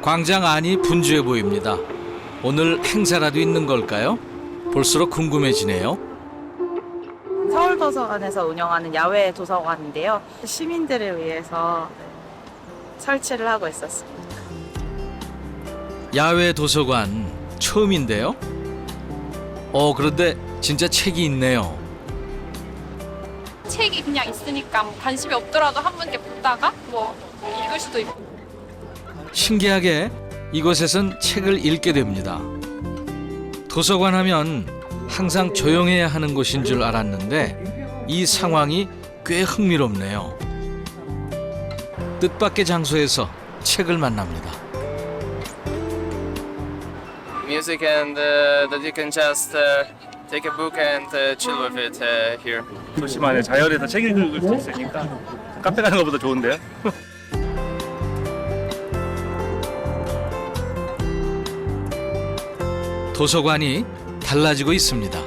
광장 안이 분주해 보입니다. 오늘 행사라도 있는 걸까요? 볼수록 궁금해지네요. 서울도서관에서 운영하는 야외 도서관인데요. 시민들을 위해서 설치를 하고 있었습니다. 야외 도서관 처음인데요. 그런데 진짜 책이 있네요. 책이 그냥 있으니까 뭐 관심이 없더라도 한 번 이렇게 보다가 뭐 읽을 수도 있고. 신기하게 이곳에선 책을 읽게 됩니다. 도서관 하면 항상 조용해야 하는 곳인 줄 알았는데 이 상황이 꽤 흥미롭네요. 뜻밖의 장소에서 책을 만납니다. Music and that you can just take a book and chill with it here. 도시만의 자연에서 책 읽을 수 있으니까 카페 가는 것보다 좋은데요? 도서관이 달라지고 있습니다.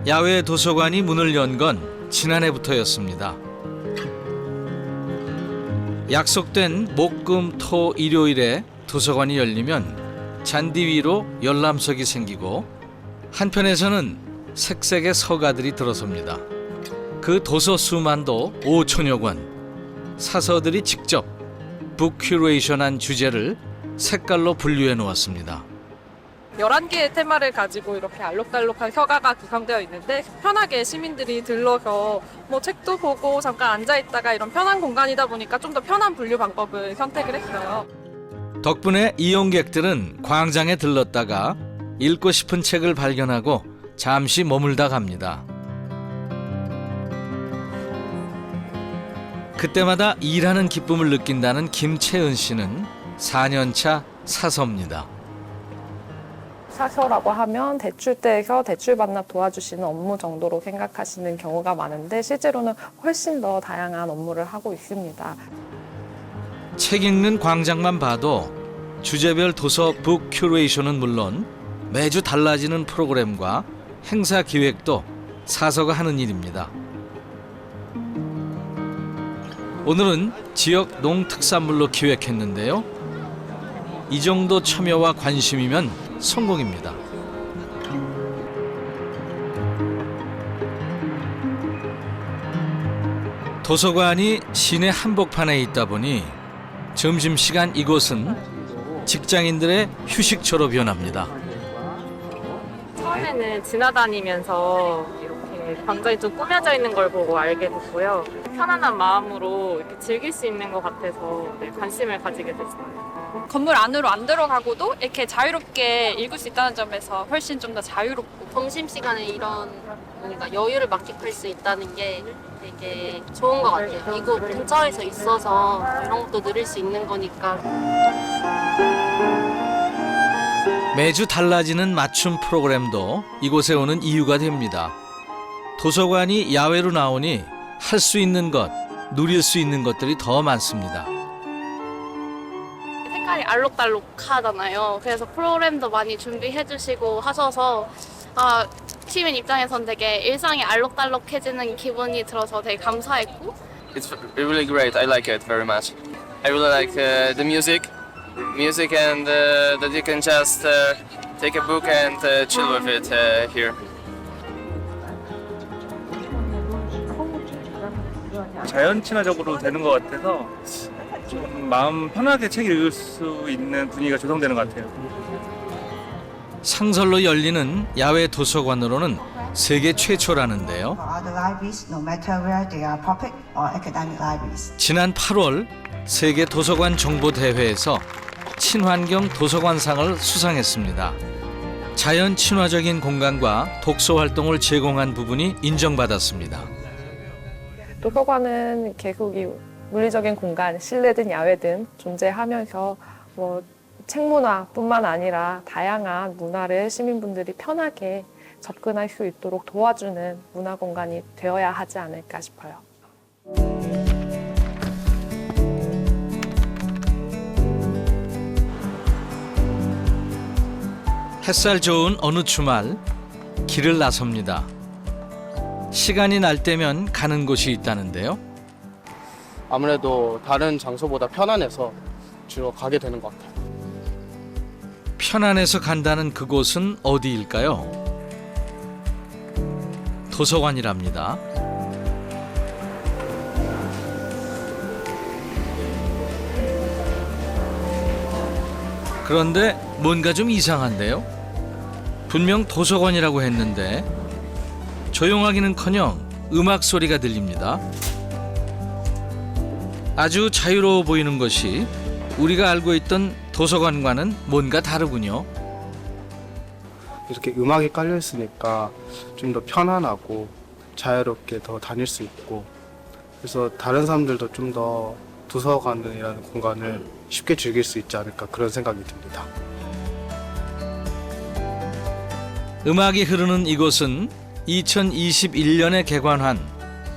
야외 도서관이 문을 연 건 지난해부터였습니다. 약속된 목, 금, 토, 일요일에 도서관이 열리면 잔디 위로 열람석이 생기고 한편에서는 색색의 서가들이 들어섭니다. 그 도서 수만도 5천여 권. 사서들이 직접 북 큐레이션한 주제를 색깔로 분류해 놓았습니다. 11개의 테마를 가지고 이렇게 알록달록한 서가가 구성되어 있는데 편하게 시민들이 들러서 뭐 책도 보고 잠깐 앉아있다가 이런 편한 공간이다 보니까 좀 더 편한 분류 방법을 선택을 했어요. 덕분에 이용객들은 광장에 들렀다가 읽고 싶은 책을 발견하고 잠시 머물다 갑니다. 그때마다 일하는 기쁨을 느낀다는 김채은 씨는 4년차 사서입니다. 사서라고 하면 대출대에서 대출 반납 도와주시는 업무 정도로 생각하시는 경우가 많은데 실제로는 훨씬 더 다양한 업무를 하고 있습니다. 책 읽는 광장만 봐도 주제별 도서 북 큐레이션은 물론 매주 달라지는 프로그램과 행사 기획도 사서가 하는 일입니다. 오늘은 지역 농특산물로 기획했는데요. 이 정도 참여와 관심이면 성공입니다. 도서관이 시내 한복판에 있다 보니 점심시간 이곳은 직장인들의 휴식처로 변합니다. 처음에는 지나다니면서 이렇게 광장이 좀 꾸며져 있는 걸 보고 알게 됐고요. 편안한 마음으로 이렇게 즐길 수 있는 것 같아서 관심을 가지게 됐어요. 건물 안으로 안 들어가고도 이렇게 자유롭게 읽을 수 있다는 점에서 훨씬 좀 더 자유롭고 점심시간에 이런 뭔가 여유를 만끽할 수 있다는 게 되게 좋은 것 같아요. 이곳 근처에서 있어서 이런 것도 누릴 수 있는 거니까. 매주 달라지는 맞춤 프로그램도 이곳에 오는 이유가 됩니다. 도서관이 야외로 나오니 할 수 있는 것, 누릴 수 있는 것들이 더 많습니다. 색깔이 알록달록하잖아요. 그래서 프로그램도 많이 준비해 주시고 하셔서 시민 입장에선 되게 일상이 알록달록해지는 기분이 들어서 되게 감사했고 It's really great. I like it very much. I really like the music and that you can just take a book and chill with it here. 자연 친화적으로 되는 것 같아서 좀 마음 편하게 책 읽을 수 있는 분위기가 조성되는 것 같아요. 상설로 열리는 야외 도서관으로는 세계 최초라는데요. 지난 8월 세계 도서관 정보 대회에서 친환경 도서관상을 수상했습니다. 자연 친화적인 공간과 독서 활동을 제공한 부분이 인정받았습니다. 도서관은 계속 이 물리적인 공간, 실내든 야외든 존재하면서 책문화뿐만 아니라 다양한 문화를 시민분들이 편하게 접근할 수 있도록 도와주는 문화 공간이 되어야 하지 않을까 싶어요. 햇살 좋은 어느 주말 길을 나섭니다. 시간이 날 때면 가는 곳이 있다는데요. 아무래도 다른 장소보다 편안해서 주로 가게 되는 것 같아요. 편안해서 간다는 그곳은 어디일까요? 도서관이랍니다. 그런데 뭔가 좀 이상한데요? 분명 도서관이라고 했는데 조용하기는커녕 음악 소리가 들립니다. 아주 자유로워 보이는 것이 우리가 알고 있던 도서관과는 뭔가 다르군요. 이렇게 음악이 깔려 있으니까 좀 더 편안하고 자유롭게 더 다닐 수 있고, 그래서 다른 사람들도 좀 더 도서관이라는 공간을 쉽게 즐길 수 있지 않을까, 그런 생각이 듭니다. 음악이 흐르는 이곳은 2021년에 개관한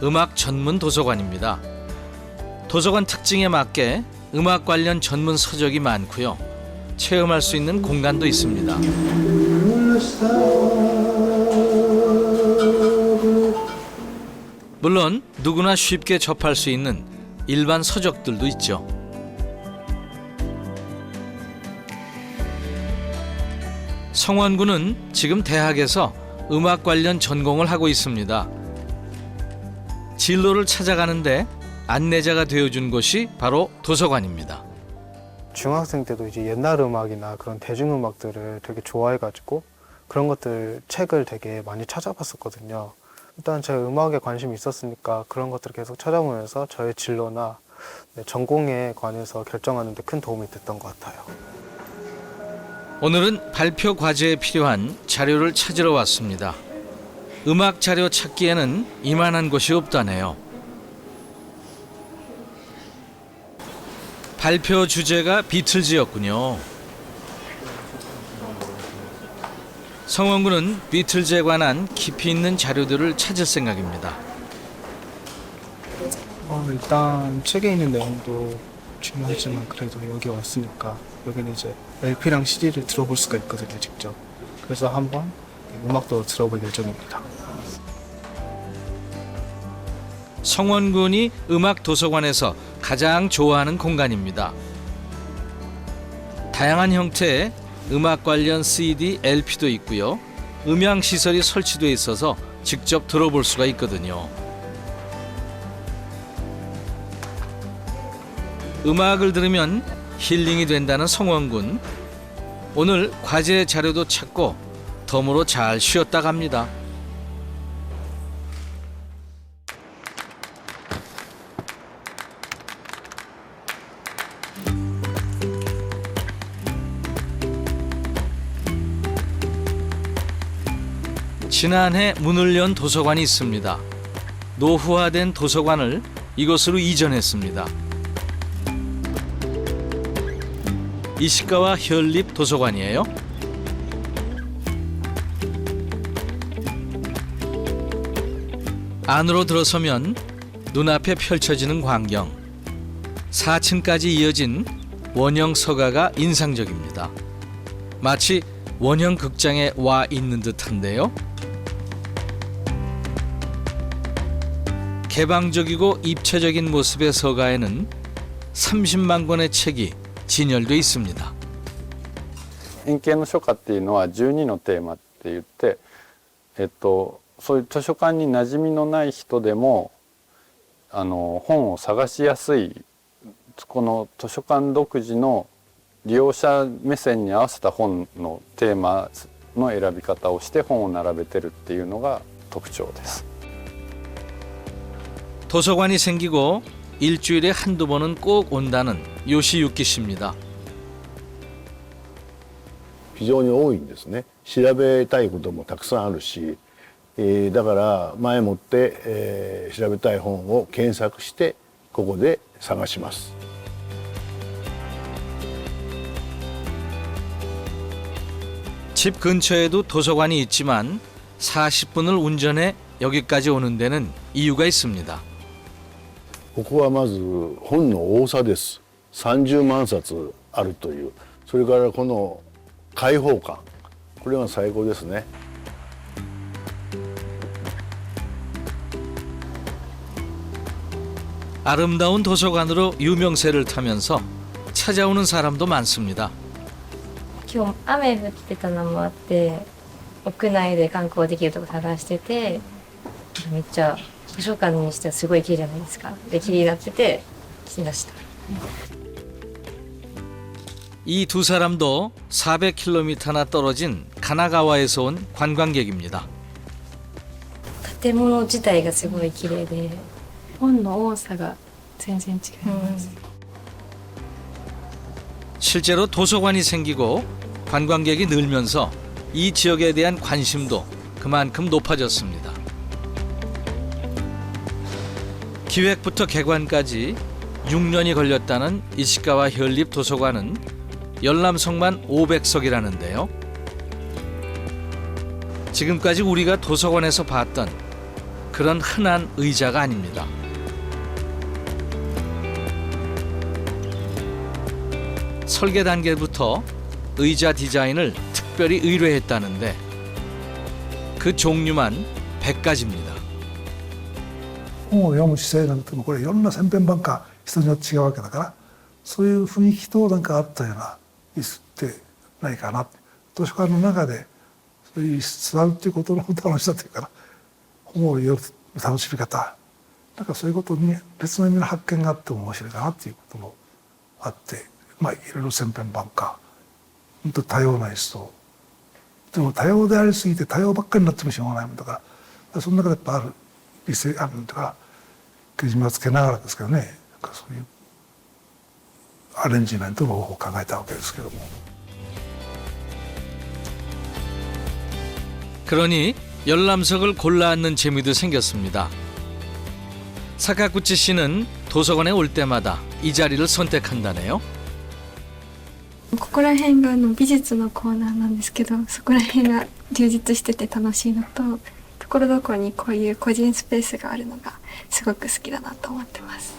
음악 전문 도서관입니다. 도서관 특징에 맞게 음악 관련 전문 서적이 많고요. 체험할 수 있는 공간도 있습니다. 물론 누구나 쉽게 접할 수 있는 일반 서적들도 있죠. 성원군은 지금 대학에서 음악 관련 전공을 하고 있습니다. 진로를 찾아가는데 안내자가 되어준 곳이 바로 도서관입니다. 중학생 때도 이제 옛날 음악이나 그런 대중음악들을 되게 좋아해가지고 그런 것들 책을 되게 많이 찾아봤었거든요. 일단 제가 음악에 관심이 있었으니까 그런 것들을 계속 찾아보면서 저의 진로나 전공에 관해서 결정하는 데 큰 도움이 됐던 것 같아요. 오늘은 발표 과제에 필요한 자료를 찾으러 왔습니다. 음악 자료 찾기에는 이만한 곳이 없다네요. 발표 주제가 비틀즈였군요. 성원군은 비틀즈에 관한 깊이 있는 자료들을 찾을 생각입니다. 일단 책에 있는 내용도 중요하지만 그래도 여기 왔으니까 여기는 이제 LP랑 CD를 들어볼 수가 있거든요, 직접. 그래서 한번 음악도 들어볼 예정입니다. 성원군이 음악 도서관에서 가장 좋아하는 공간입니다. 다양한 형태의 음악 관련 CD, LP도 있고요. 음향 시설이 설치되어 있어서 직접 들어볼 수가 있거든요. 음악을 들으면 힐링이 된다는 성원군. 오늘 과제 자료도 찾고 덤으로 잘 쉬었다 갑니다. 지난해 문을 연 도서관이 있습니다. 노후화된 도서관을 이곳으로 이전했습니다. 이시카와 현립 도서관이에요. 안으로 들어서면 눈앞에 펼쳐지는 광경. 4층까지 이어진 원형 서가가 인상적입니다. 마치 원형 극장에 와 있는 듯한데요. 개방적이고 입체적인 모습의 서가에는 30만 권의 책이 진열돼 있습니다. 偏見の書家っていうのは12のテーマって言って、そういう図書館に馴染みのない人でも本を探しやすい、この図書館独自の利用者目線に合わせた本のテーマの選び方をして本を並べてるっていうのが特徴です。 도서관이 생기고 일주일에 한두 번은 꼭 온다는 요시유키 씨입니다. 非常に多いんですね。調べたいこともたくさんあるし、だから前もって、調べたい本を検索してここで探します。 집 근처에도 도서관이 있지만 40분을 운전해 여기까지 오는 데는 이유가 있습니다. ここはまず本の多さです。30万冊あるという。それからこの開放感。これは最高ですね。 아름다운 도서관으로 유명세를 타면서 찾아오는 사람도 많습니다. 今日雨降ってたのもあって屋内で観光できるとこ探しててめっちゃ図書館にしてはすごい綺麗じゃないですか。で気になってて来ました。 이 두 사람도 400km나 떨어진 가나가와에서 온 관광객입니다. 建物自体がすごい綺麗で本の多さが全然違います。 실제로 도서관이 생기고 관광객이 늘면서 이 지역에 대한 관심도 그만큼 높아졌습니다. 기획부터 개관까지 6년이 걸렸다는 이시카와 현립 도서관은 열람석만 500석이라는데요. 지금까지 우리가 도서관에서 봤던 그런 흔한 의자가 아닙니다. 설계 단계부터 의자 디자인을 특별히 의뢰했다는데 그 종류만 100가지입니다. 本を読む姿勢なんてもこれいろんな千変万化人によって違うわけだからそういう雰囲気となんかあったような椅子ってないかな。図書館の中でそういう座るっていうことの楽しさというかな本を読む楽しみ方なんかそういうことに別の意味の発見があっても面白いかなっていうこともあってまあいろいろ千変万化本当多様な椅子とでも多様でありすぎて多様ばっかりになってもしょうがないもんだからその中でやっぱある理性あるとかけじめをつけながらですけどねなんかそういうアレンジメントの方法を考えたわけですけども。 그러니 열람석을 골라 앉는 재미도 생겼습니다. 사카구치 씨는 도서관에 올 때마다 이 자리를 선택한다네요. ここら辺が美術のコーナーなんですけどそこら辺が充実してて楽しいのとところどころにこういう個人スペースがあるのがすごく好きだなと思ってます。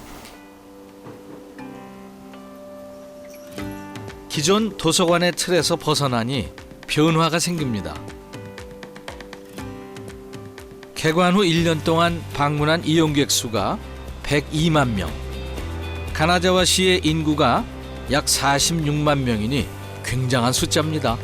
기존 도서관의 틀에서 벗어나니 변화가 생깁니다. 개관 후 1년 동안 방문한 이용객 수가 102만 명. 가나자와시의 인구가 약 46만 명이니 굉장한 숫자입니다.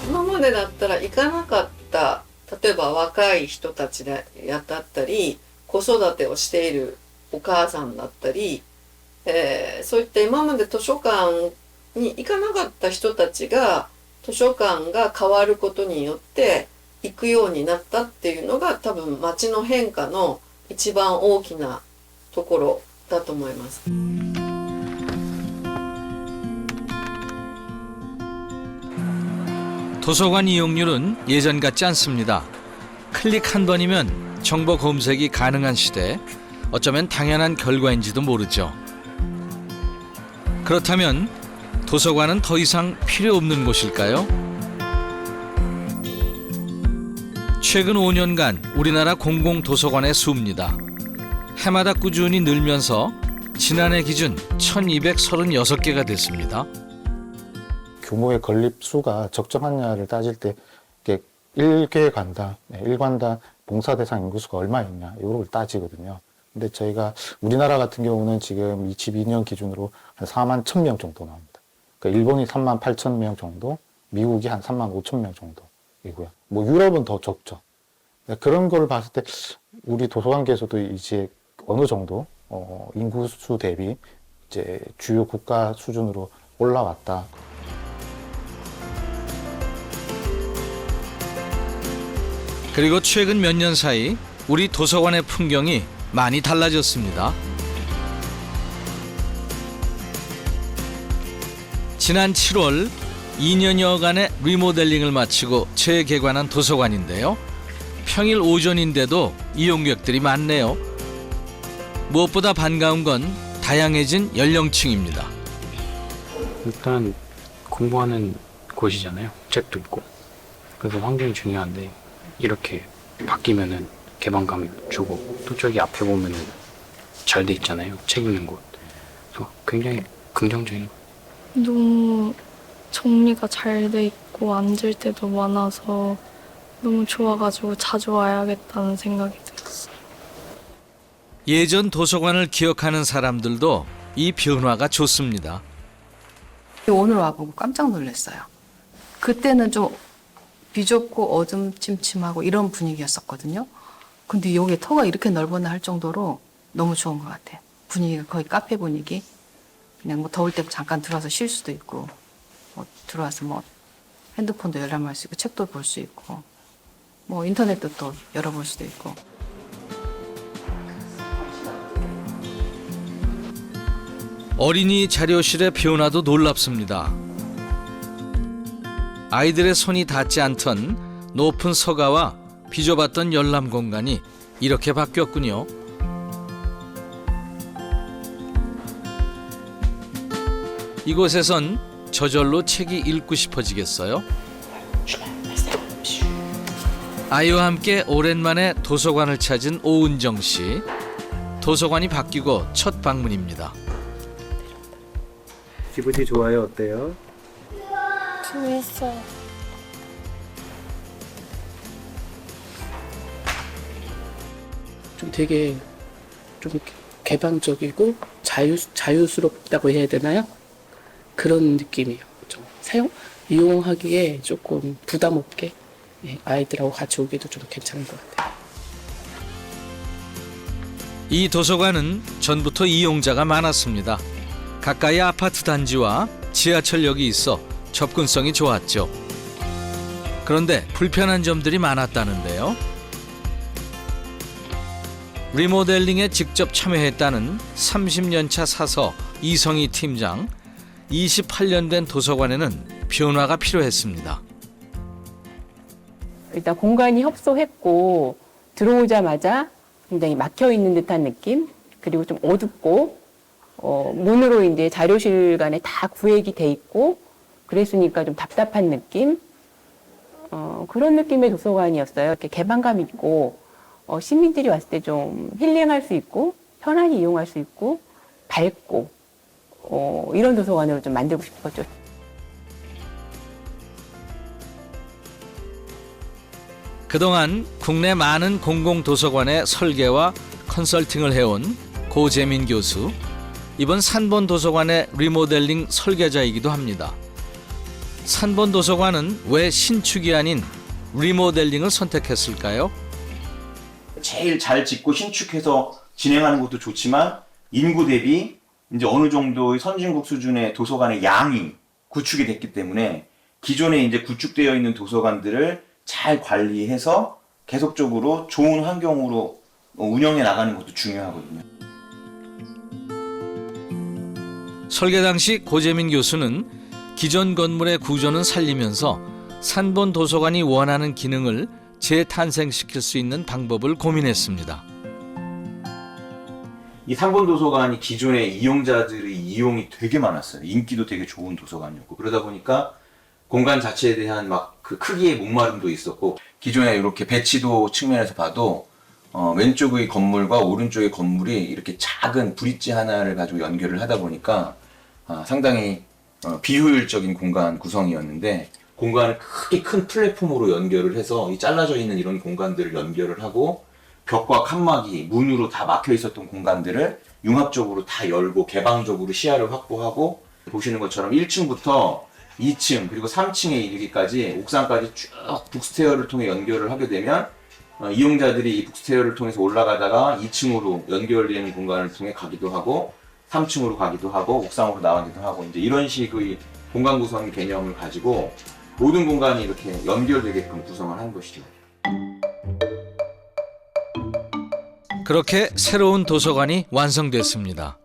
今までだったら行かなかった例えば若い人たちでやったり子育てをしているお母さんだったり、そういった今まで図書館に行かなかった人たちが図書館が変わることによって行くようになったっていうのが多分街の変化の一番大きなところだと思います。 도서관 이용률은 예전 같지 않습니다. 클릭 한 번이면 정보 검색이 가능한 시대, 어쩌면 당연한 결과인지도 모르죠. 그렇다면 도서관은 더 이상 필요 없는 곳일까요? 최근 5년간 우리나라 공공도서관의 수입니다. 해마다 꾸준히 늘면서 지난해 기준 1236개가 됐습니다. 규모의 건립 수가 적정하냐를 따질 때 1개관당, 1관당 봉사 대상 인구수가 얼마였냐 이걸 따지거든요. 근데 저희가 우리나라 같은 경우는 지금 22년 기준으로 한 4만 1,000명 정도 나옵니다. 그러니까 일본이 3만 8천 명 정도, 미국이 한 3만 5천 명 정도이고요. 뭐 유럽은 더 적죠. 그런 걸 봤을 때 우리 도서관계에서도 이제 어느 정도 인구수 대비 이제 주요 국가 수준으로 올라왔다. 그리고 최근 몇 년 사이 우리 도서관의 풍경이 많이 달라졌습니다. 지난 7월 2년여간의 리모델링을 마치고 재개관한 도서관인데요. 평일 오전인데도 이용객들이 많네요. 무엇보다 반가운 건 다양해진 연령층입니다. 일단 공부하는 곳이잖아요. 책도 있고. 그래서 환경이 중요한데 이렇게 바뀌면은 개방감 주고 또 저기 앞에 보면은 잘 돼 있잖아요. 책 읽는 곳. 그래서 굉장히 긍정적인 것 같아요. 너무 정리가 잘 돼 있고 있고 앉을 때도 많아서 너무 좋아가지고 자주 와야겠다는 생각이 들었어요. 예전 도서관을 기억하는 사람들도 이 변화가 좋습니다. 오늘 와보고 깜짝 놀랐어요. 그때는 좀 비좁고 어둠침침하고 이런 분위기였었거든요. 근데 여기 터가 이렇게 넓었나 할 정도로 너무 좋은 것 같아요. 분위기가 거의 카페 분위기. 그냥 뭐 더울 때 잠깐 들어와서 쉴 수도 있고, 뭐 들어와서 뭐 핸드폰도 열람할 수 있고, 책도 볼 수 있고, 뭐 인터넷도 또 열어볼 수도 있고. 어린이 자료실의 변화도 놀랍습니다. 아이들의 손이 닿지 않던 높은 서가와 비좁았던 열람 공간이 이렇게 바뀌었군요. 이곳에선 저절로 책이 읽고 싶어지겠어요? 아이와 함께 오랜만에 도서관을 찾은 오은정 씨. 도서관이 바뀌고 첫 방문입니다. 기분이 좋아요? 어때요? 재밌어요. 좀 되게 좀 개방적이고 자유스럽다고 해야 되나요? 그런 느낌이에요. 좀 이용하기에 조금 부담 없게 아이들하고 같이 오기도 좀 괜찮은 것 같아요. 이 도서관은 전부터 이용자가 많았습니다. 가까이 아파트 단지와 지하철역이 있어 접근성이 좋았죠. 그런데 불편한 점들이 많았다는데요. 리모델링에 직접 참여했다는 30년차 사서 이성희 팀장. 28년 된 도서관에는 변화가 필요했습니다. 일단 공간이 협소했고 들어오자마자 굉장히 막혀 있는 듯한 느낌, 그리고 좀 어둡고 문으로 이제 자료실 간에 다 구획이 돼 있고 그랬으니까 좀 답답한 느낌, 그런 느낌의 도서관이었어요. 이렇게 개방감 있고 시민들이 왔을 때 좀 힐링할 수 있고 편안히 이용할 수 있고 밝고 이런 도서관으로 좀 만들고 싶었죠. 그동안 국내 많은 공공도서관의 설계와 컨설팅을 해온 고재민 교수. 이번 산본 도서관의 리모델링 설계자이기도 합니다. 산본 도서관은 왜 신축이 아닌 리모델링을 선택했을까요? 제일 잘 짓고 신축해서 진행하는 것도 좋지만 인구 대비 이제 어느 정도의 선진국 수준의 도서관의 양이 구축이 됐기 때문에 기존에 이제 구축되어 있는 도서관들을 잘 관리해서 계속적으로 좋은 환경으로 운영해 나가는 것도 중요하거든요. 설계 당시 고재민 교수는 기존 건물의 구조는 살리면서 산본 도서관이 원하는 기능을 재탄생시킬 수 있는 방법을 고민했습니다. 이 산본 도서관이 기존의 이용자들의 이용이 되게 많았어요. 인기도 되게 좋은 도서관이었고, 그러다 보니까 공간 자체에 대한 막 그 크기의 목마름도 있었고, 기존에 이렇게 배치도 측면에서 봐도 왼쪽의 건물과 오른쪽의 건물이 이렇게 작은 브릿지 하나를 가지고 연결을 하다 보니까 상당히 비효율적인 공간 구성이었는데, 공간을 크게 큰 플랫폼으로 연결을 해서 이 잘라져 있는 이런 공간들을 연결을 하고 벽과 칸막이, 문으로 다 막혀 있었던 공간들을 융합적으로 다 열고 개방적으로 시야를 확보하고, 보시는 것처럼 1층부터 2층 그리고 3층에 이르기까지 옥상까지 쭉 북스테어를 통해 연결을 하게 되면 이용자들이 이 북스테어를 통해서 올라가다가 2층으로 연결되는 공간을 통해 가기도 하고 3층으로 가기도 하고 옥상으로 나가기도 하고, 이제 이런 식의 공간 구성 개념을 가지고 모든 공간이 이렇게 연결되게끔 구성을 한 것이죠. 그렇게 새로운 도서관이 완성됐습니다.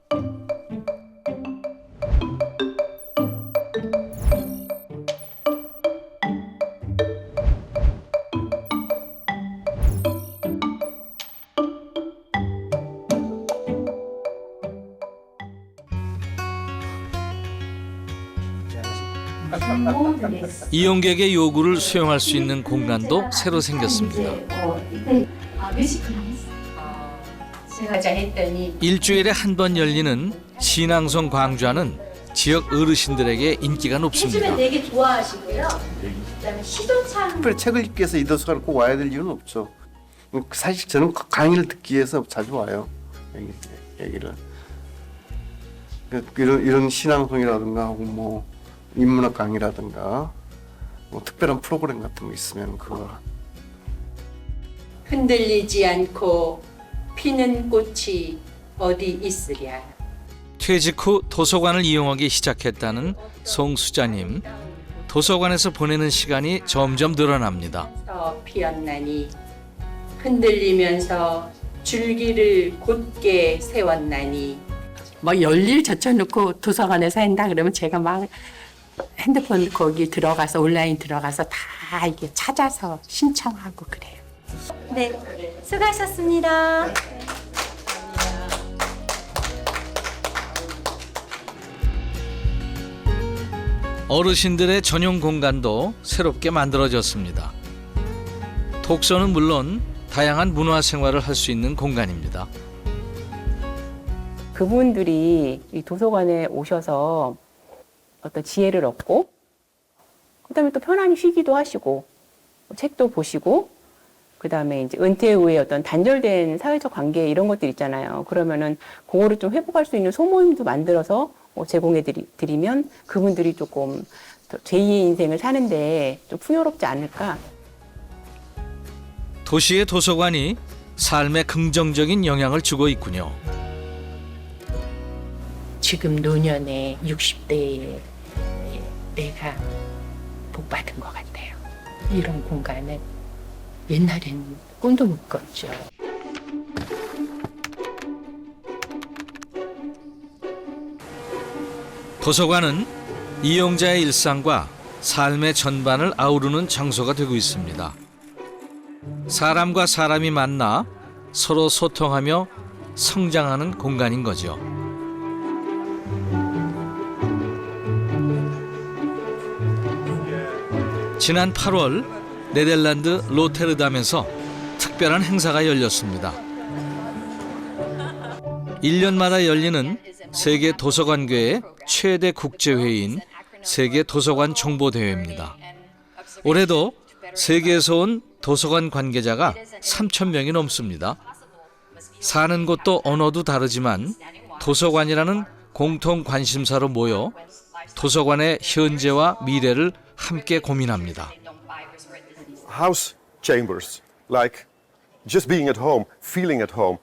이용객의 요구를 수용할 수 있는 공간도 새로 생겼습니다. 일주일에 한 번 열리는 신앙송 광좌는 지역 어르신들에게 인기가 높습니다. 해주면 되게 좋아하시고요. 그다음에 시도참 특별히 책을 읽기 위해서 이 도서관을 꼭 와야 될 이유는 없죠. 사실 저는 강의를 듣기 위해서 자주 와요. 얘기를. 이런 신앙송이라든가 혹은 뭐 인문학 강의라든가 뭐 특별한 프로그램 같은 거 있으면 그거. 흔들리지 않고 피는 꽃이 어디 있으랴. 퇴직 후 도서관을 이용하기 시작했다는 송수자님. 도서관에서 보내는 시간이 점점 늘어납니다. 피었나니 흔들리면서 줄기를 곧게 세웠나니. 뭐 열일 젖혀놓고 도서관에서 한다 그러면 제가 막 핸드폰 거기 들어가서 온라인 들어가서 다 이게 찾아서 신청하고 그래요. 네, 수고하셨습니다. 어르신들의 전용 공간도 새롭게 만들어졌습니다. 독서는 물론 다양한 문화 생활을 할 수 있는 공간입니다. 그분들이 이 도서관에 오셔서 어떤 지혜를 얻고 그다음에 또 편안히 쉬기도 하시고 책도 보시고 그다음에 이제 은퇴 후에 어떤 단절된 사회적 관계 이런 것들 있잖아요. 그러면은 그거를 좀 회복할 수 있는 소모임도 만들어서 제공해 드리면 그분들이 조금 제2의 인생을 사는데 좀 풍요롭지 않을까. 도시의 도서관이 삶에 긍정적인 영향을 주고 있군요. 지금 노년의 60대에 내가 복 받은 것 같아요. 이런 공간은 옛날엔 꿈도 못 꿨죠. 도서관은 이용자의 일상과 삶의 전반을 아우르는 장소가 되고 있습니다. 사람과 사람이 만나 서로 소통하며 성장하는 공간인 거죠. 지난 8월 네덜란드 로테르담에서 특별한 행사가 열렸습니다. 1년마다 열리는 세계 도서관계의 최대 국제회의인 세계 도서관 정보대회입니다. 올해도 세계에서 온 도서관 관계자가 3,000명이 넘습니다. 사는 곳도 언어도 다르지만 도서관이라는 공통 관심사로 모여 도서관의 현재와 미래를 함께 고민합니다. House chambers, like just being at home, feeling at home,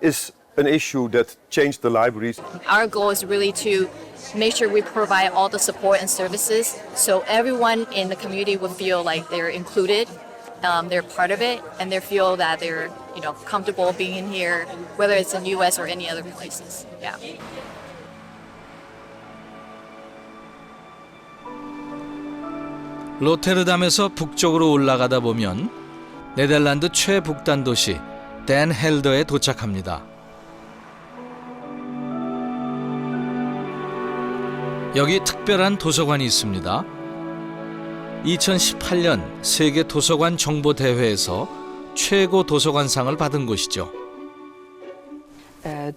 is an issue that changed the libraries. Our goal is really to make sure we provide all the support and services so everyone in the community will feel like they're included, they're part of it, and they feel that they're comfortable being in here, whether it's in U.S. or any other places. Yeah. 로테르담에서 북쪽으로 올라가다 보면 네덜란드 최북단 도시 덴 헬더에 도착합니다. 여기 특별한 도서관이 있습니다. 2018년 세계 도서관 정보 대회에서 최고 도서관상을 받은 곳이죠.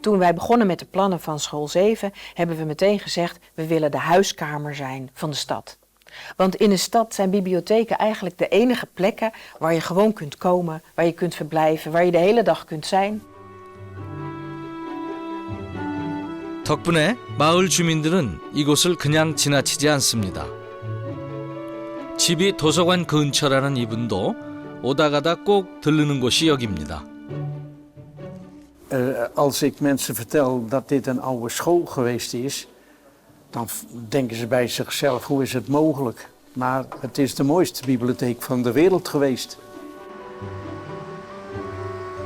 Toen wij begonnen met de plannen van school 7 hebben we meteen gezegd we willen de huiskamer zijn van de stad. Want in de stad zijn bibliotheken eigenlijk de enige plekken waar je gewoon kunt komen, waar je kunt verblijven, waar je de hele dag kunt zijn. 덕분에 마을 주민들은 이곳을 그냥 지나치지 않습니다. 집이 도서관 근처라는 이분도 오다 가다 꼭 들르는 곳이 여기입니다. Als ik mensen vertel dat dit een oude school geweest is, dan denken ze bij zichzelf, hoe is het mogelijk? Maar het is de mooiste bibliotheek van de wereld geweest.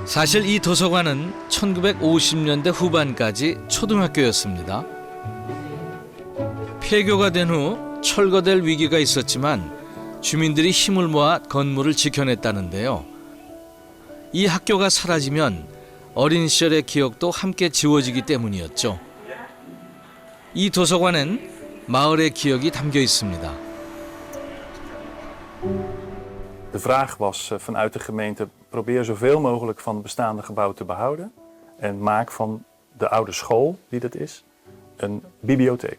사실 이 도서관은 1950년대 후반까지 초등학교였습니다. 폐교가 된 후 철거될 위기가 있었지만 주민들이 힘을 모아 건물을 지켜냈다는데요. 이 학교가 사라지면 어린 시절의 기억도 함께 지워지기 때문이었죠. 이 도서관엔 마을의 기억이 담겨 있습니다. De vraag was vanuit de gemeente, probeer zoveel mogelijk van het bestaande gebouw te behouden en maak van de oude school, die dat is, een bibliotheek.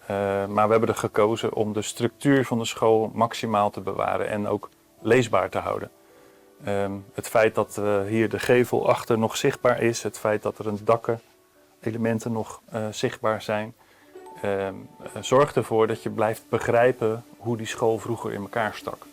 Maar we hebben er gekozen om de structuur van de school maximaal te bewaren en ook leesbaar te houden. Het feit dat hier de gevel achter nog zichtbaar is, het feit dat er een dakkenelementen nog zichtbaar zijn, zorgt ervoor dat je blijft begrijpen hoe die school vroeger in elkaar stak.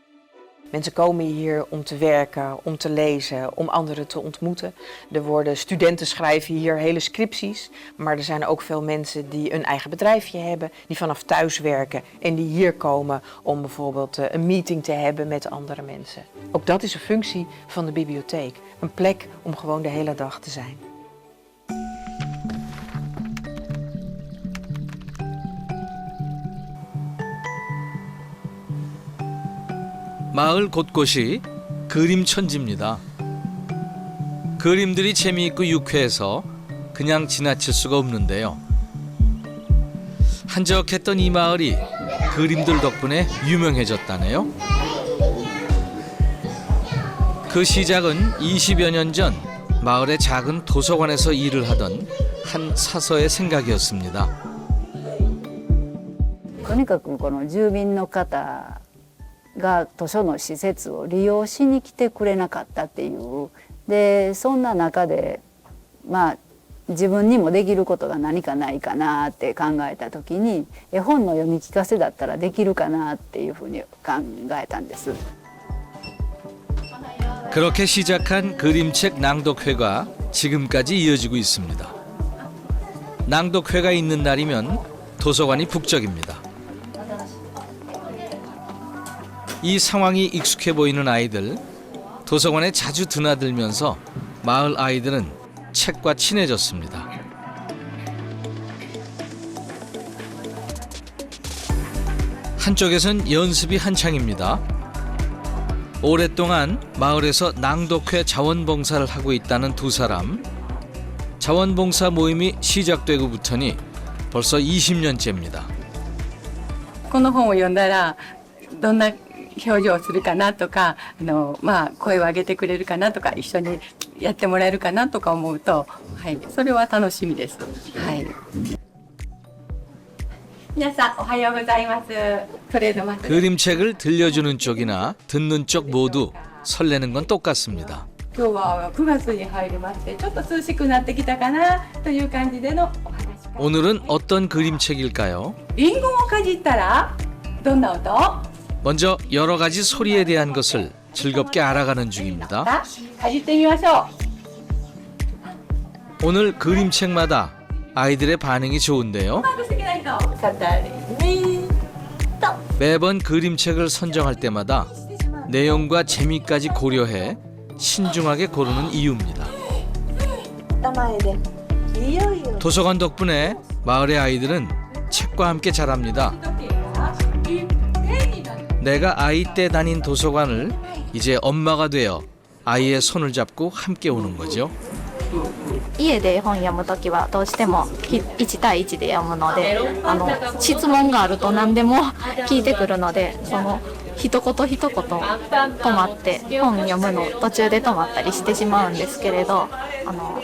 Mensen komen hier om te werken, om te lezen, om anderen te ontmoeten. Er worden studenten schrijven hier hele scripties, maar er zijn ook veel mensen die een eigen bedrijfje hebben, die vanaf thuis werken en die hier komen om bijvoorbeeld een meeting te hebben met andere mensen. Ook dat is een functie van de bibliotheek, een plek om gewoon de hele dag te zijn. 마을 곳곳이 그림 천지입니다. 그림들이 재미있고 유쾌해서 그냥 지나칠 수가 없는데요. 한적했던 이 마을이 그림들 덕분에 유명해졌다네요. 그 시작은 20여 년 전 마을의 작은 도서관에서 일을 하던 한 사서의 생각이었습니다. とにかくこの住民の方が図書の施設を利用しに来てくれなかったっていうでそんな中で自分にもできることが何かないかなって考えた時に絵本の読み聞かせだったらできるかなっていうふうに考えたんです。 그렇게 시작한 그림책 낭독회가 지금까지 이어지고 있습니다. 낭독회가 있는 날이면 도서관이 북적입니다. 이 상황이 익숙해 보이는 아이들, 도서관에 자주 드나들면서 마을 아이들은 책과 친해졌습니다. 한쪽에선 연습이 한창입니다. 오랫동안 마을에서 낭독회 자원봉사를 하고 있다는 두 사람. 자원봉사 모임이 시작되고부터니 벌써 20년째입니다. この本を読んだらどんな表情をするかなとか声を上げてくれるかなとか一緒にやってもらえるかなとか思うと、それは楽しみです。皆さんおはようございます。トレードマーク 그림책을 들려주는 쪽이나 듣는 쪽 모두 설레는 건 똑같습니다. 今日は9月に入りましてちょっと涼しくなってきたかなという感じでのお話。 오늘은 어떤 그림책일까요? リンゴをかじったらどんな音? 먼저 여러 가지 소리에 대한 것을 즐겁게 알아가는 중입니다. かじってみましょう。 오늘 그림책마다 아이들의 반응이 좋은데요. 素敵な人。片耳と。 매번 그림책을 선정할 때마다 내용과 재미까지 고려해 신중하게 고르는 이유입니다. 頭へで。 도서관 덕분에 마을의 아이들은 책과 함께 자랍니다. 내가 아이 때 다닌 도서관을 이제 엄마가 되어 아이의 손을 잡고 함께 오는 거죠. 家で本読むときはどうしても1対1で読むので質問があると何でも聞いてくるのでその一言一言止まって本読むの途中で止まったりしてしまうんですけれど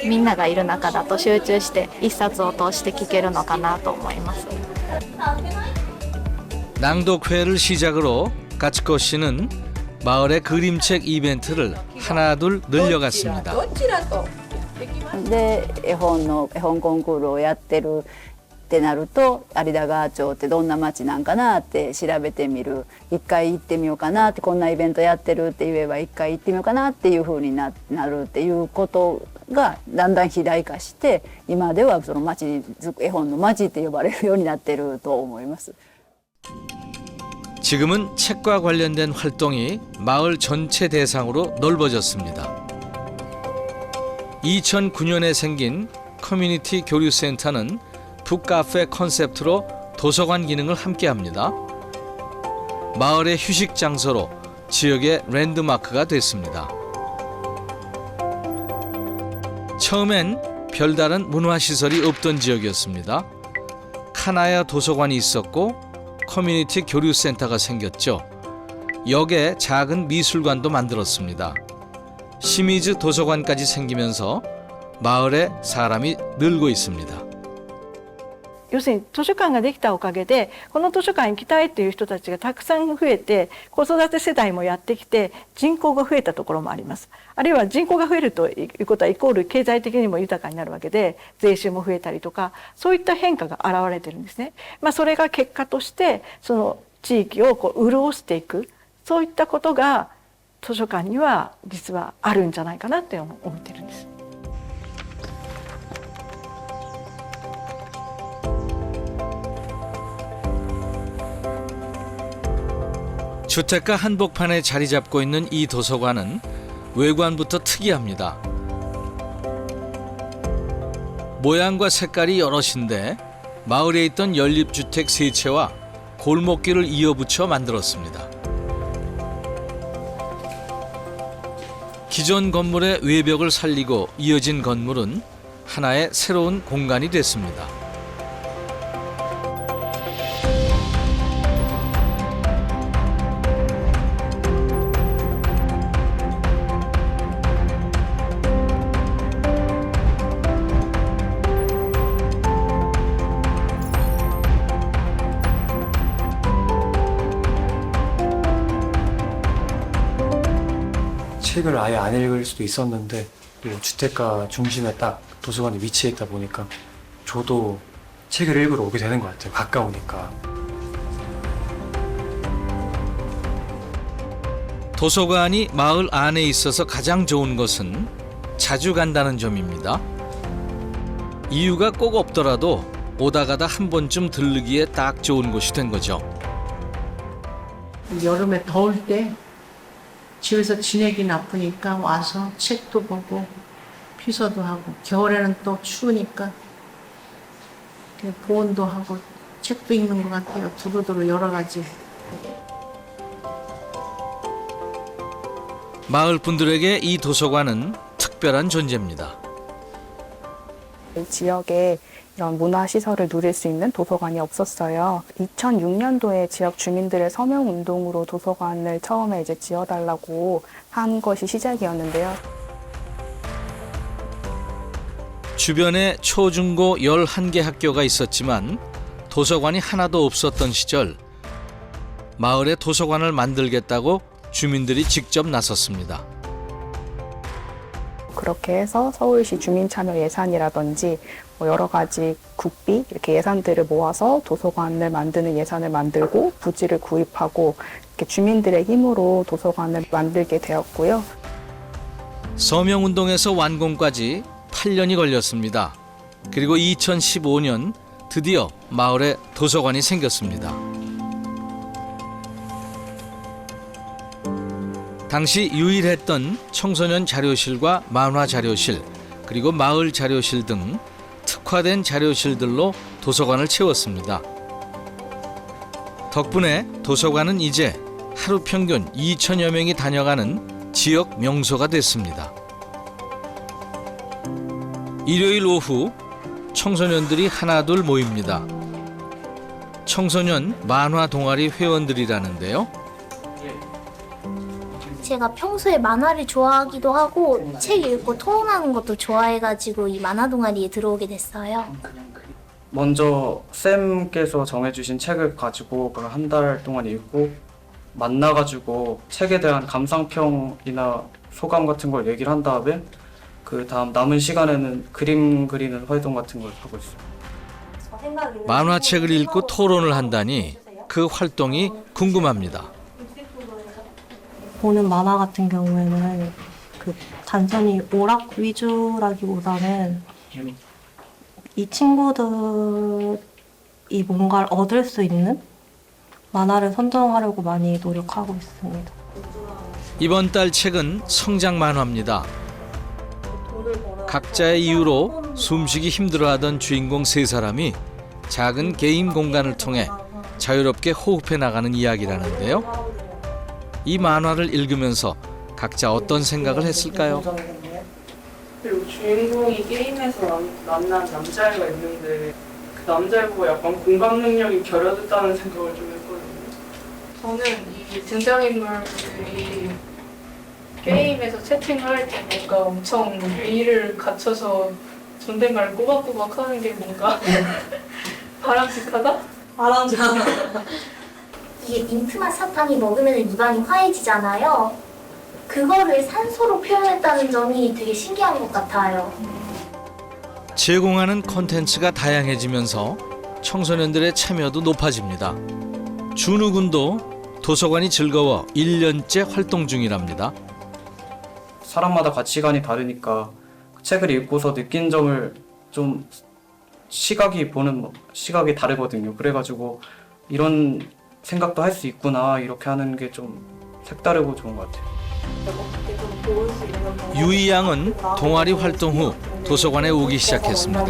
みんながいる中だと集中して一冊を通して聞けるのかなと思います。 낭독회를 시작으로 가츠코 씨는 마을의 그림책 이벤트를 하나둘 늘려갔습니다. で絵本コンクールをやってるってなると有田川町ってどんな町なんかなって調べてみる一回行ってみようかなってこんなイベントやってるって言えば一回行ってみようかなっていう風になるっていうことがだんだん肥大化して今ではその町絵本の町って呼ばれるようになってると思います。 지금은 책과 관련된 활동이 마을 전체 대상으로 넓어졌습니다. 2009년에 생긴 커뮤니티 교류센터는 북카페 컨셉트로 도서관 기능을 함께합니다. 마을의 휴식 장소로 지역의 랜드마크가 됐습니다. 처음엔 별다른 문화시설이 없던 지역이었습니다. 카나야 도서관이 있었고 커뮤니티 교류센터가 생겼죠. 역에 작은 미술관도 만들었습니다. 시미즈 도서관까지 생기면서 마을에 사람이 늘고 있습니다. 要するに図書館ができたおかげでこの図書館行きたいっていう人たちがたくさん増えて子育て世代もやってきて人口が増えたところもあります。あるいは人口が増えるということはイコール経済的にも豊かになるわけで税収も増えたりとかそういった変化が現れてるんですね。それが結果としてその地域をこう潤していくそういったことが図書館には実はあるんじゃないかなって思ってるんです。 주택가 한복판에 자리 잡고 있는 이 도서관은 외관부터 특이합니다. 모양과 색깔이 여럿인데 마을에 있던 연립주택 3채와 골목길을 이어붙여 만들었습니다. 기존 건물의 외벽을 살리고 이어진 건물은 하나의 새로운 공간이 됐습니다. 책을 아예 안 읽을 수도 있었는데 또 주택가 중심에 딱 도서관이 위치해 있다 보니까 저도 책을 읽으러 오게 되는 것 같아요. 가까우니까. 도서관이 마을 안에 있어서 가장 좋은 것은 자주 간다는 점입니다. 이유가 꼭 없더라도 오다 가다 한 번쯤 들르기에 딱 좋은 곳이 된 거죠. 여름에 더울 때 집에서 지내기 나쁘니까 와서 책도 보고 피서도 하고 겨울에는 또 추우니까 보온도 하고 책도 읽는 것 같아요. 두루두루 여러 가지. 마을 분들에게 이 도서관은 특별한 존재입니다. 지역에 이런 문화시설을 누릴 수 있는 도서관이 없었어요. 2006년도에 지역 주민들의 서명운동으로 도서관을 처음에 이제 지어달라고 한 것이 시작이었는데요. 주변에 초중고 11개 학교가 있었지만 도서관이 하나도 없었던 시절 마을에 도서관을 만들겠다고 주민들이 직접 나섰습니다. 그렇게 해서 서울시 주민참여 예산이라든지 여러 가지 국비 이렇게 예산들을 모아서 도서관을 만드는 예산을 만들고 부지를 구입하고 이렇게 주민들의 힘으로 도서관을 만들게 되었고요. 서명운동에서 완공까지 8년이 걸렸습니다. 그리고 2015년 드디어 마을에 도서관이 생겼습니다. 당시 유일했던 청소년 자료실과 만화 자료실, 그리고 마을 자료실 등 특화된 자료실들로 도서관을 채웠습니다. 덕분에 도서관은 이제 하루 평균 2천여 명이 다녀가는 지역 명소가 됐습니다. 일요일 오후 청소년들이 하나둘 모입니다. 청소년 만화 동아리 회원들이라는데요. 제가 평소에 만화를 좋아하기도 하고 책 읽고 토론하는 것도 좋아해가지고 이 만화 동아리에 들어오게 됐어요. 먼저 쌤께서 정해주신 책을 가지고 한 달 동안 읽고 만나가지고 책에 대한 감상평이나 소감 같은 걸 얘기를 한 다음에 그 다음 남은 시간에는 그림 그리는 활동 같은 걸 하고 있어요. 만화책을 읽고 토론을 한다니 그 활동이 궁금합니다. 보는 만화 같은 경우에는 그 단순히 오락 위주라기보다는 이 친구들이 뭔가를 얻을 수 있는 만화를 선정하려고 많이 노력하고 있습니다. 이번 달 책은 성장 만화입니다. 각자의 이유로 숨쉬기 힘들어하던 주인공 3사람이 작은 게임 공간을 통해 자유롭게 호흡해 나가는 이야기라는데요. 이 만화를 읽으면서 각자 어떤 생각을 했을까요? 그리고 주인공이 게임에서 만난 남자애가 있는데 그 남자애보고 약간 공감 능력이 결여됐다는 생각을 좀 했거든요. 저는 이 등장인물들이 게임에서 채팅을 할 때 뭔가 엄청 예의를 갖춰서 존댓말을 꼬박꼬박 하는 게 뭔가 바람직하다? 바람직하다. 이게 민트맛 사탕이 먹으면 입안이 화해지잖아요. 그거를 산소로 표현했다는 점이 되게 신기한 것 같아요. 제공하는 콘텐츠가 다양해지면서 청소년들의 참여도 높아집니다. 준우 군도 도서관이 즐거워 1년째 활동 중이랍니다. 사람마다 가치관이 다르니까 그 책을 읽고서 느낀 점을 좀 시각이 다르거든요. 그래가지고 이런 생각도 할 수 있구나 이렇게 하는 게 좀 색다르고 좋은 것 같아요. 유이 양은 동아리 활동 후 도서관에 오기 시작했습니다.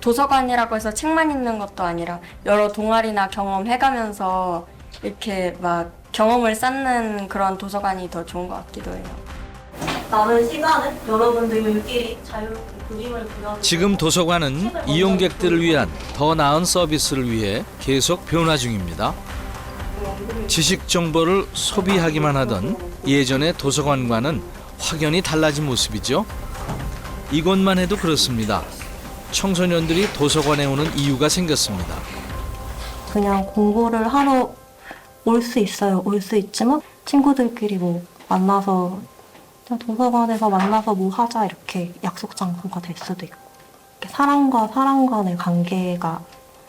도서관이라고 해서 책만 읽는 것도 아니라 여러 동아리나 경험해가면서 이렇게 막 경험을 쌓는 그런 도서관이 더 좋은 것 같기도 해요. 남은 시간은 여러분들끼리 자유롭게 그림을 그려. 지금 도서관은 이용객들을 위한 더 나은 서비스를 위해 계속 변화 중입니다. 지식 정보를 소비하기만 하던 예전의 도서관과는 확연히 달라진 모습이죠. 이곳만 해도 그렇습니다. 청소년들이 도서관에 오는 이유가 생겼습니다. 그냥 공부를 하러 올 수 있어요. 올 수 있지만 친구들끼리 뭐 만나서 그냥 도서관에서 만나서 뭐 하자 이렇게 약속 장소가 될 수도 있고 이렇게 사람과 사람 간의 관계가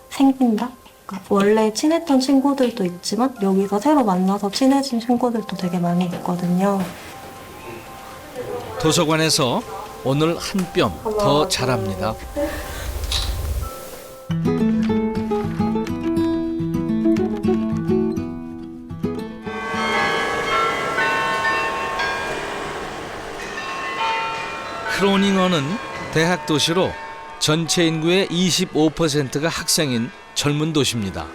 생긴다? 그러니까 원래 친했던 친구들도 있지만 여기서 새로 만나서 친해진 친구들도 되게 많이 있거든요. 도서관에서 오늘 한 뼘 더 자랍니다. 크로닝어는 대학 도시로 전체 인구의 25%가 학생인 젊은 도시입니다.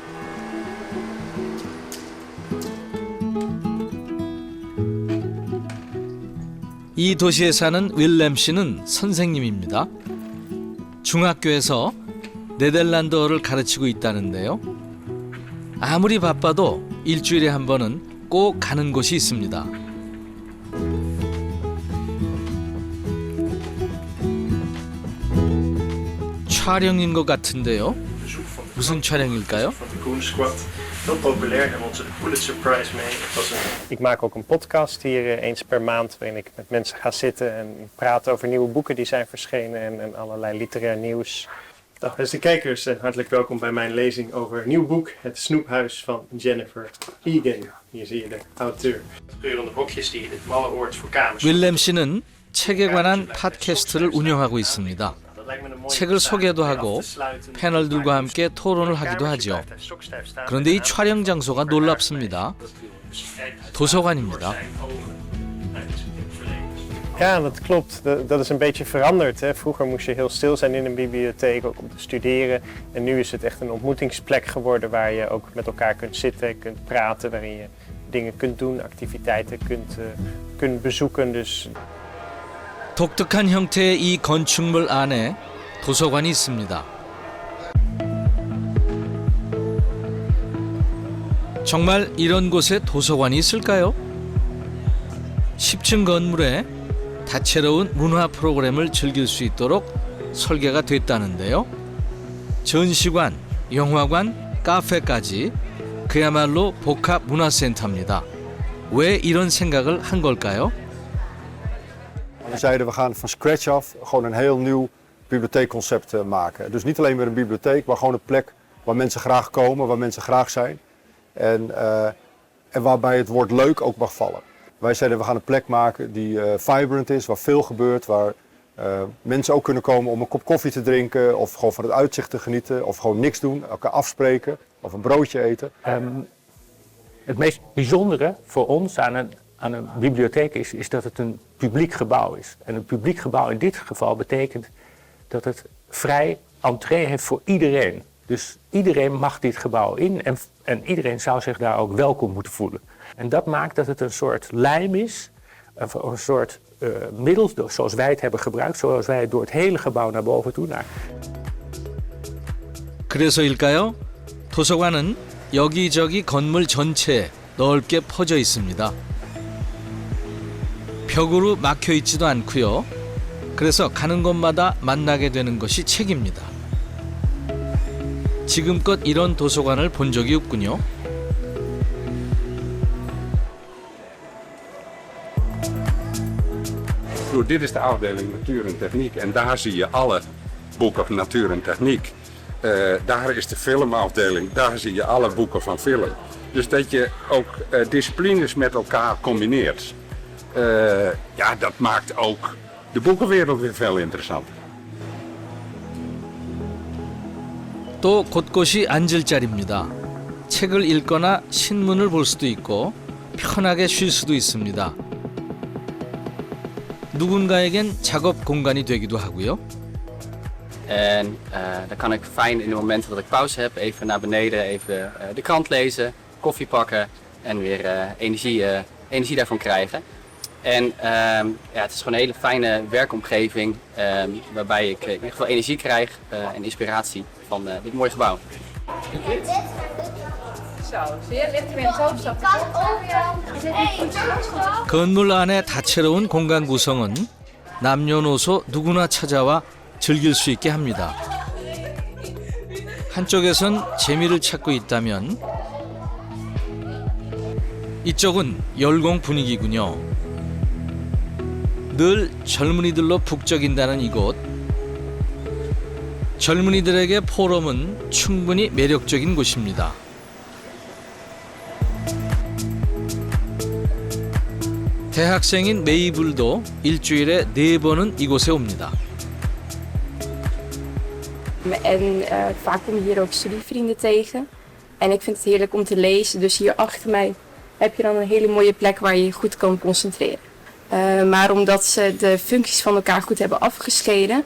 이 도시에 사는 윌렘 씨는 선생님입니다. 중학교에서 네덜란드어를 가르치고 있다는데요. 아무리 바빠도 일주일에 한 번은 꼭 가는 곳이 있습니다. 촬영인 것 같은데요. 무슨 촬영일까요? Heel populair en won ze de Pulitzer Prize mee. Ik maak ook een podcast hier eens per maand waarin ik met mensen ga zitten en praat over nieuwe boeken die zijn verschenen en allerlei literair nieuws. Dag beste kijkers en hartelijk welkom bij mijn lezing over een nieuw boek, Het Snoephuis van Jennifer Egan. Hier zie je de auteur. Geurende hokjes die het malle oord voor kamers. 윌렘 씨는 책에 관한 팟캐스트를 운영하고 있습니다. 책을 소개도 하고 패널들과 함께 토론을 하기도 하죠. 그런데 이 촬영 장소가 놀랍습니다. 도서관입니다. Ja, dat klopt. Dat is een beetje veranderd. Hè. Vroeger moest je heel stil zijn in een bibliotheek, ook om te studeren. En nu is het echt een ontmoetingsplek geworden waar je ook met elkaar kunt zitten, kunt praten, waarin je dingen kunt doen, activiteiten kunt bezoeken. Dus 독특한 형태의 이 건축물 안에 도서관이 있습니다. 정말 이런 곳에 도서관이 있을까요? 10층 건물에 다채로운 문화 프로그램을 즐길 수 있도록 설계가 됐다는데요. 전시관, 영화관, 카페까지 그야말로 복합 문화센터입니다. 왜 이런 생각을 한 걸까요? We zeiden we gaan van scratch af gewoon een heel nieuw bibliotheekconcept maken. Dus niet alleen meer een bibliotheek, maar gewoon een plek waar mensen graag komen, waar mensen graag zijn. En waarbij het woord leuk ook mag vallen. Wij zeiden we gaan een plek maken die vibrant is, waar veel gebeurt, waar mensen ook kunnen komen om een kop koffie te drinken of gewoon van het uitzicht te genieten of gewoon niks doen, elkaar afspreken of een broodje eten. Het meest bijzondere voor ons aan een bibliotheek is dat het een publiek gebouw is. En een publiek gebouw in dit geval betekent dat het vrij entree heeft voor iedereen. Dus iedereen mag dit gebouw in en iedereen zou zich daar ook welkom moeten voelen. En dat maakt dat het een soort lijm is, een soort middel zoals wij het hebben gebruikt, zoals wij het door het hele gebouw naar boven toe. 그래서일까요? 도서관은 여기저기 건물 전체에 넓게 퍼져 있습니다. 벽으로 막혀 있지도 않고요. 그래서 가는 곳마다 만나게 되는 것이 책입니다. 지금껏 이런 도서관을 본 적이 없군요. Dit is de afdeling Natuur en Techniek en daar zie je alle boeken van natuur en techniek. Daar is de filmafdeling, daar zie je alle boeken van film. Dus dat je ook disciplines met elkaar combineert. Ja, dat maakt ook de boekenwereld weer veel interessanter. 또 곳곳이 앉을 자리입니다. 책을 읽거나 신문을 볼 수도 있고 편하게 쉴 수도 있습니다. 누군가에겐 작업 공간이 되기도 하고요. En dan kan ik fijn in de momenten dat ik pauze heb even naar beneden, even de krant lezen, koffie pakken en weer energie daarvan krijgen. En ja, het is gewoon een hele fijne werkomgeving waarbij ik in ieder geval energie krijg en inspiratie van dit mooie gebouw. 건물 안의 다채로운 공간 구성은 남녀노소 누구나 찾아와 즐길 수 있게 합니다. 한쪽에선 재미를 찾고 있다면 이쪽은 열공 분위기군요. 늘 젊은이들로 북적인다는 이곳. 젊은이들에게 포럼은 충분히 매력적인 곳입니다. 대학생인 메이블도 일주일에 4번은 이곳에 옵니다. En vaak kom je hier ook studievrienden tegen. En ik vind het heerlijk om te lezen. Dus hier achter mij heb je dan een hele mooie plek waar je je goed kan concentreren. Maar omdat ze de functies van elkaar goed hebben afgescheiden,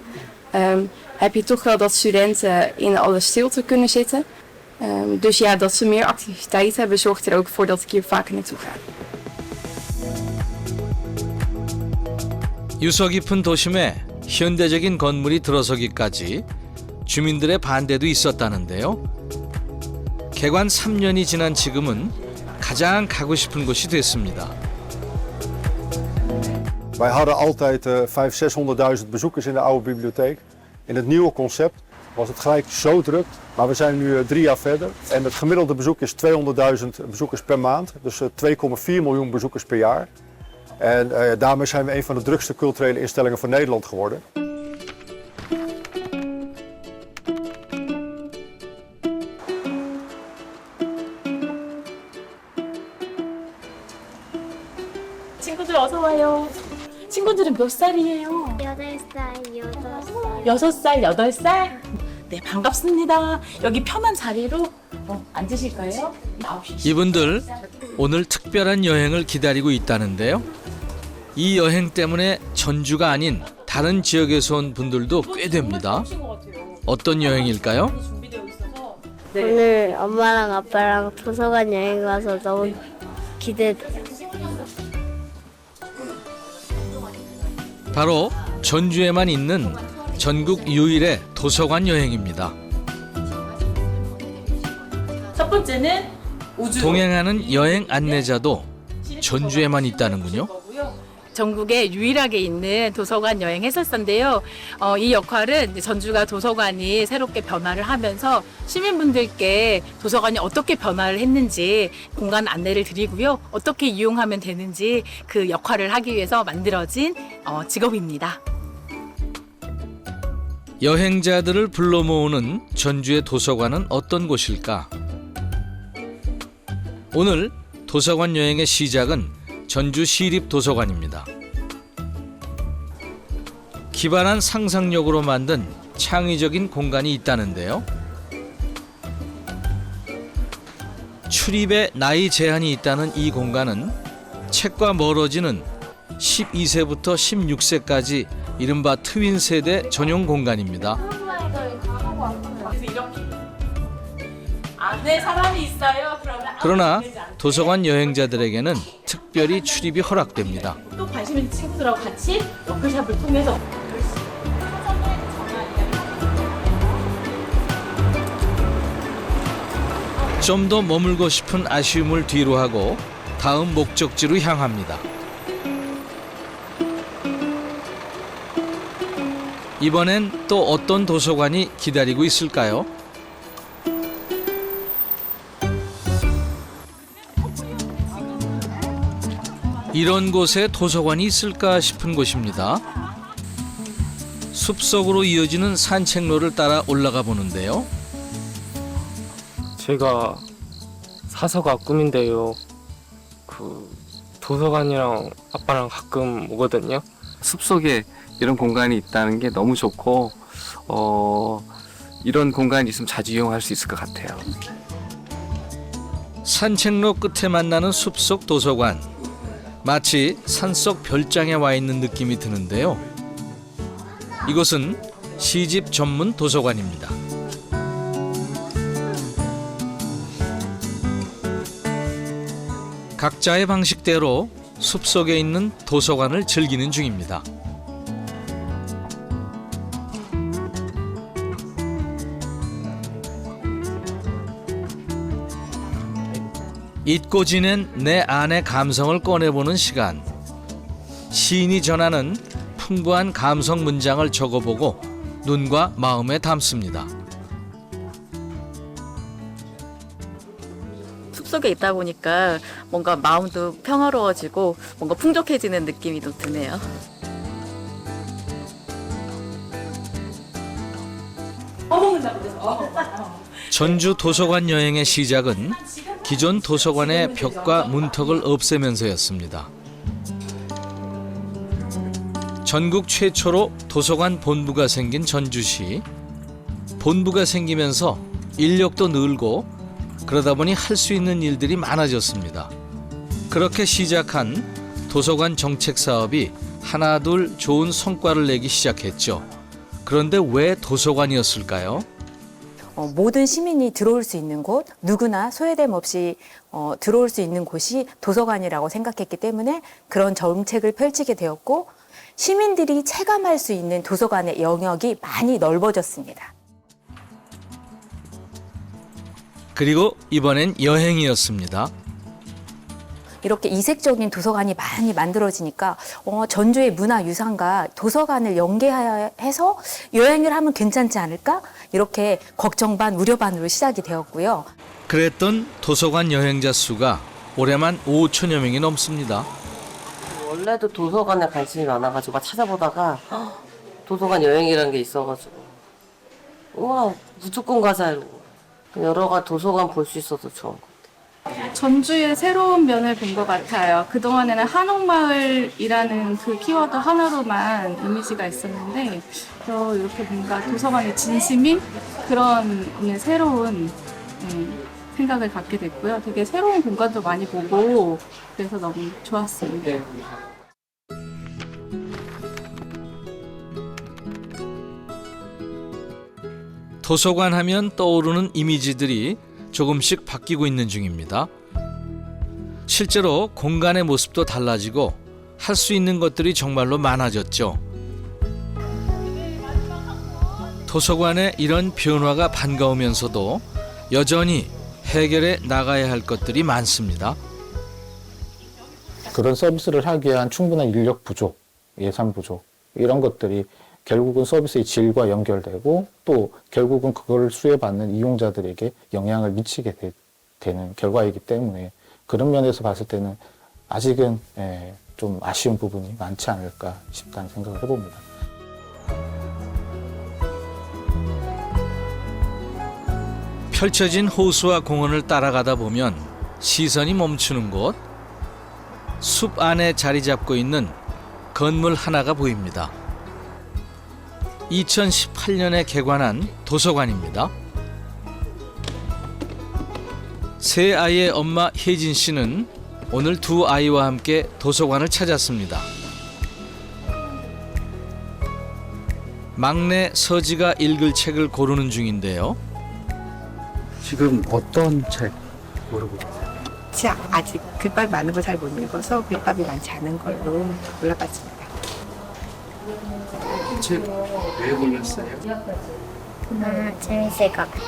heb je toch wel dat studenten in alle stilte kunnen zitten. Dus ja, dat ze meer activiteit hebben, zorgt er ook voor dat ik hier vaker naartoe ga. 유서 깊은 도심에 현대적인 건물이 들어서기까지 주민들의 반대도 있었다는데요. 개관 3년이 지난 지금은 가장 가고 싶은 곳이 됐습니다. Wij hadden altijd 500.000, 600.000 bezoekers in de oude bibliotheek. In het nieuwe concept was het gelijk zo druk, maar we zijn nu 3 jaar verder. En het gemiddelde bezoek is 200.000 bezoekers per maand, dus 2,4 miljoen bezoekers per jaar. En daarmee zijn we een van de drukste culturele instellingen van Nederland geworden. 친구들 어서 와요. 친구들은 몇 살이에요? 8살, 6살, 8살? 네, 반갑습니다. 여기 편한 자리로 앉으실 거예요? 이분들 오늘 특별한 여행을 기다리고 있다는데요. 이 여행 때문에 전주가 아닌 다른 지역에서 온 분들도 꽤 됩니다. 어떤 여행일까요? 오늘 엄마랑 아빠랑 도서관 여행 가서 너무 기대돼. 바로 전주에만 있는 전국 유일의 도서관 여행입니다. 첫 번째는 우주. 동행하는 여행 안내자도 전주에만 있다는군요. 전국에 유일하게 있는 도서관 여행 해설사인데요. 이 역할은 전주가 도서관이 새롭게 변화를 하면서 시민분들께 도서관이 어떻게 변화를 했는지 공간 안내를 드리고요. 어떻게 이용하면 되는지 그 역할을 하기 위해서 만들어진 직업입니다. 여행자들을 불러 모으는 전주의 도서관은 어떤 곳일까? 오늘 도서관 여행의 시작은 전주 시립도서관입니다. 기발한 상상력으로 만든 창의적인 공간이 있다는데요. 출입에 나이 제한이 있다는 이 공간은 책과 멀어지는 12세부터 16세까지 이른바 트윈 세대 전용 공간입니다. 안에 사람이 있어요. 그러나 도서관 여행자들에게는 특별히 출입이 허락됩니다. 또 관심 있는 친구들하고 같이 워크숍을 통해서 좀 더 머물고 싶은 아쉬움을 뒤로 하고 다음 목적지로 향합니다. 이번엔 또 어떤 도서관이 기다리고 있을까요? 이런 곳에 도서관이 있을까 싶은 곳입니다. 숲속으로 이어지는 산책로를 따라 올라가 보는데요. 제가 사서가 꿈인데요. 도서관이랑 아빠랑 가끔 오거든요. 숲속에 이런 공간이 있다는 게 너무 좋고 이런 공간이 있으면 자주 이용할 수 있을 것 같아요. 산책로 끝에 만나는 숲속 도서관. 마치 산속 별장에 와 있는 느낌이 드는데요. 이곳은 시집 전문 도서관입니다. 각자의 방식대로 숲속에 있는 도서관을 즐기는 중입니다. 잊고 지낸 내 안의 감성을 꺼내보는 시간. 시인이 전하는 풍부한 감성 문장을 적어보고 눈과 마음에 담습니다. 숲속에 있다 보니까 뭔가 마음도 평화로워지고 뭔가 풍족해지는 느낌이 또 드네요. 전주 도서관 여행의 시작은 기존 도서관의 벽과 문턱을 없애면서였습니다. 전국 최초로 도서관 본부가 생긴 전주시. 본부가 생기면서 인력도 늘고 그러다 보니 할 수 있는 일들이 많아졌습니다. 그렇게 시작한 도서관 정책 사업이 하나둘 좋은 성과를 내기 시작했죠. 그런데 왜 도서관이었을까요? 모든 시민이 들어올 수 있는 곳, 누구나 소외됨 없이 들어올 수 있는 곳이 도서관이라고 생각했기 때문에 그런 정책을 펼치게 되었고 시민들이 체감할 수 있는 도서관의 영역이 많이 넓어졌습니다. 그리고 이번엔 여행이었습니다. 이렇게 이색적인 도서관이 많이 만들어지니까 전주의 문화유산과 도서관을 연계해서 여행을 하면 괜찮지 않을까? 이렇게 걱정 반 우려 반으로 시작이 되었고요. 그랬던 도서관 여행자 수가 올해만 5천여 명이 넘습니다. 원래도 도서관에 관심이 많아가지고 찾아보다가 도서관 여행이라는 게 있어가지고 우와 무조건 가자 이러고 여러 가지 도서관 볼 수 있어서 좋은 것 같아요. 전주의 새로운 면을 본 것 같아요. 그동안에는 한옥마을이라는 그 키워드 하나로만 이미지가 있었는데 이렇게 뭔가 도서관의 진심인 그런 새로운 생각을 갖게 됐고요. 되게 새로운 공간도 많이 보고 그래서 너무 좋았습니다. 도서관 하면 떠오르는 이미지들이 조금씩 바뀌고 있는 중입니다. 실제로 공간의 모습도 달라지고 할 수 있는 것들이 정말로 많아졌죠. 도서관의 이런 변화가 반가우면서도 여전히 해결해 나가야 할 것들이 많습니다. 그런 서비스를 하기 위한 충분한 인력 부족, 예산 부족 이런 것들이 결국은 서비스의 질과 연결되고 또 결국은 그걸 수혜받는 이용자들에게 영향을 미치게 되는 결과이기 때문에 그런 면에서 봤을 때는 아직은 좀 아쉬운 부분이 많지 않을까 싶다는 생각을 해봅니다. 펼쳐진 호수와 공원을 따라가다 보면 시선이 멈추는 곳, 숲 안에 자리 잡고 있는 건물 하나가 보입니다. 2018년에 개관한 도서관입니다. 세 아이의 엄마 혜진 씨는 오늘 두 아이와 함께 도서관을 찾았습니다. 막내 서지가 읽을 책을 고르는 중인데요. 지금 어떤 책 고르고 계세요? 제가 아직 글밥이 많은 걸 잘 못 읽어서 글밥이 많지 않은 걸로 골라봤습니다. 책 왜 골랐어요? 재밌을 것 같아요.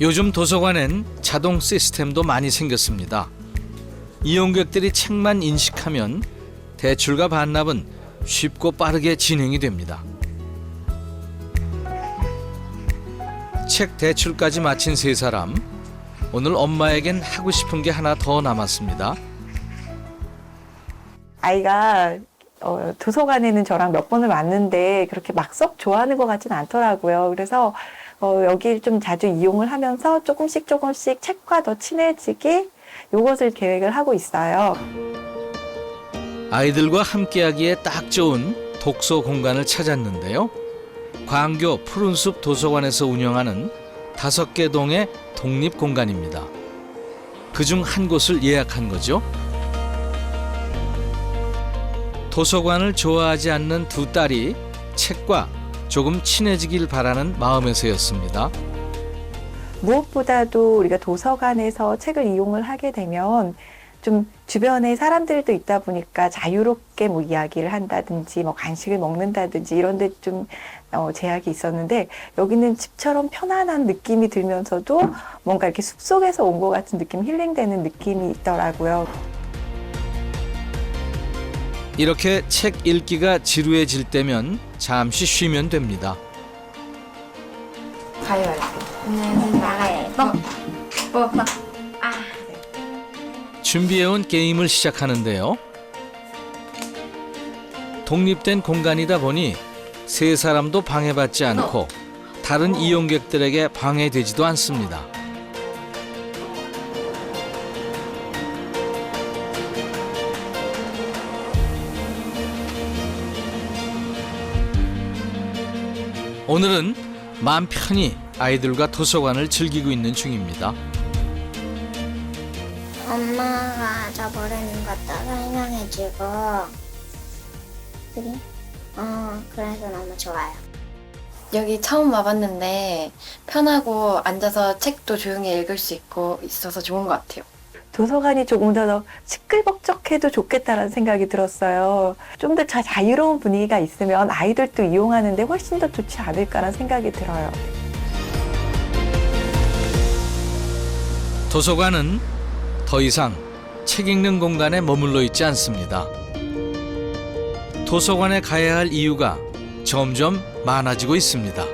요즘 도서관엔 자동 시스템도 많이 생겼습니다. 이용객들이 책만 인식하면 대출과 반납은 쉽고 빠르게 진행이 됩니다. 책 대출까지 마친 세 사람, 오늘 엄마에겐 하고 싶은 게 하나 더 남았습니다. 아이가 도서관에는 저랑 몇 번을 왔는데 그렇게 막 썩 좋아하는 것 같진 않더라고요. 그래서 여기를 좀 자주 이용을 하면서 조금씩 책과 더 친해지게 이것을 계획을 하고 있어요. 아이들과 함께하기에 딱 좋은 독서 공간을 찾았는데요. 광교 푸른숲 도서관에서 운영하는 5개 동의 독립 공간입니다. 그중 한 곳을 예약한 거죠. 도서관을 좋아하지 않는 두 딸이 책과 조금 친해지길 바라는 마음에서였습니다. 무엇보다도 우리가 도서관에서 책을 이용을 하게 되면 좀 주변에 사람들도 있다 보니까 자유롭게 뭐 이야기를 한다든지 뭐 간식을 먹는다든지 이런 데 좀 제약이 있었는데 여기는 집처럼 편안한 느낌이 들면서도 뭔가 이렇게 숲속에서 온 것 같은 느낌, 힐링되는 느낌이 있더라고요. 이렇게 책 읽기가 지루해질 때면 잠시 쉬면 됩니다. 가요. 나가요. 준비해온 게임을 시작하는데요. 독립된 공간이다 보니 세 사람도 방해받지 않고 다른 이용객들에게 방해되지도 않습니다. 오늘은 마음 편히 아이들과 도서관을 즐기고 있는 중입니다. 엄마가 저 모르는 것도 설명해주고 그래? 그래서 너무 좋아요. 여기 처음 와봤는데 편하고 앉아서 책도 조용히 읽을 수 있고 있어서 좋은 것 같아요. 도서관이 조금 더 시끌벅적해도 좋겠다라는 생각이 들었어요. 좀 더 자유로운 분위기가 있으면 아이들도 이용하는데 훨씬 더 좋지 않을까라는 생각이 들어요. 도서관은 더 이상 책 읽는 공간에 머물러 있지 않습니다. 도서관에 가야 할 이유가 점점 많아지고 있습니다.